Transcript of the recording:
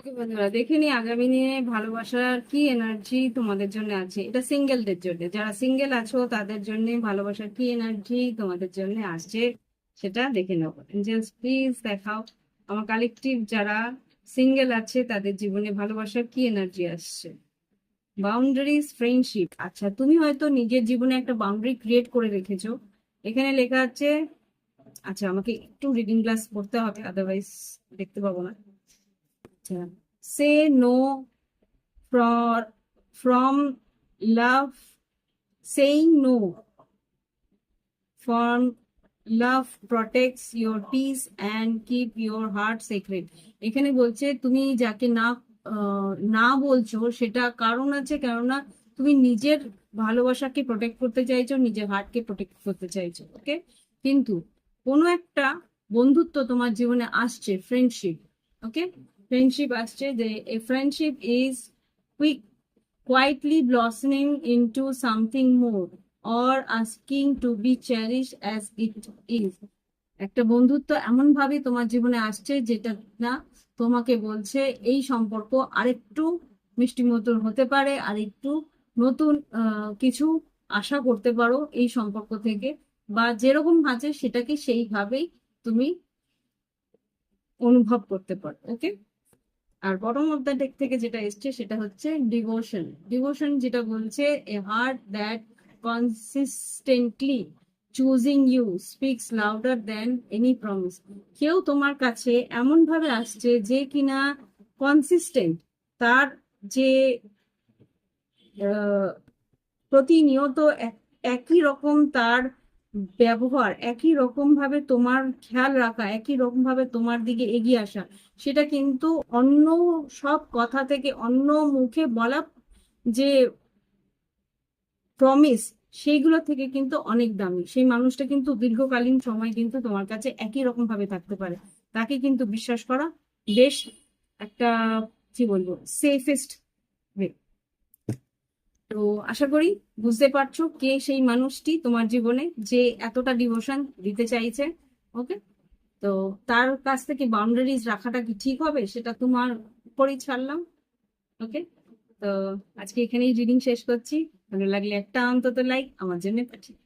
ওকে বন্ধুরা, দেখে নি আগামী দিনে ভালোবাসার কি এনার্জি তোমাদের জন্য আছে। এটা সিঙ্গেলদের জন্য, যারা সিঙ্গেল আছো তাদের জন্য ভালোবাসার কি এনার্জি তোমাদের জন্য আসছে সেটা দেখে নেবো। এঞ্জেলস প্লিজ দেখাও আমার কালেকটিভ যারা সিঙ্গেল আছে তাদের জীবনে ভালোবাসার কি এনার্জি আসছে। Boundaries, friendship. আচ্ছা, তুমি হয়তো নিজের জীবনে একটা বাউন্ডারি ক্রিয়েট করে রেখেছো। এখানে লেখা আছে, আচ্ছা আমাকে একটু রিডিং গ্লাস পড়তে হবে, আদারওয়াইজ দেখতে পাবো না। আচ্ছা, say no for from love, saying no from love protects your peace and keep your heart sacred. এখানে বলছে তুমি যাকে না বলছো সেটা কারণ আছে, কেননা তুমি নিজের ভালোবাসাকে প্রোটেক্ট করতে চাইছো, নিজের হার্টকে প্রোটেক্ট করতে চাইছো। ওকে, কিন্তু কোনো একটা বন্ধুত্ব তোমার জীবনে আসছে, ফ্রেন্ডশিপ। ওকে, ফ্রেন্ডশিপ আসছে, যে এ friendship is quick, quietly blossoming into something more or asking to be cherished as it is. একটা বন্ধুত্ব এমন ভাবে তোমার জীবনে আসছে যেটা না তোমাকে বলছে এই সম্পর্ক আরেকটু মিষ্টি মতন হতে পারে, আর একটু নতুন কিছু আশা করতে পারো এই সম্পর্ক থেকে, বা যেরকম আছে সেটাকে সেইভাবেই তুমি অনুভব করতে পারো। ওকে, আর বটম অফ দ্য ডেক থেকে যেটা এসছে সেটা হচ্ছে ডিভোশন। ডিভোশন যেটা বলছে, a heart that consistently choosing you speaks louder than any promise. কেউ তোমার কাছে এমন ভাবে আসছে যে কিনা কনসিস্টেন্ট, তার যে প্রতিনিয়ত একই রকম তার ব্যবহার, একই রকম ভাবে তোমার খেয়াল রাখা, একই রকম ভাবে তোমার দিকে এগিয়ে আসা, সেটা কিন্তু অন্য সব কথা থেকে, অন্য মুখে বলা যে প্রমিস, সেইগুলো থেকে কিন্তু অনেক দামি। সেই মানুষটা কিন্তু দীর্ঘকালীন সময় কিন্তু তোমার কাছে একই রকম ভাবে থাকতে পারে। তাকে কিন্তু বিশ্বাস করা বেশ একটা, কি বলবো, সেফেস্ট ওয়ে। তো আশা করি বুঝতে পারছো কে সেই মানুষটি তোমার জীবনে যে এতটা ডিভোশন দিতে চাইছে। ওকে, তো তার কাছ থেকে বাউন্ডারিজ রাখাটা কি ঠিক হবে সেটা তোমার উপরই ছাড়লাম। ওকে, তো আজকে এখানেই রিডিং শেষ করছি। ভালো লাগলে একটা অন্তত লাইক আমার জন্য পাঠিয়ে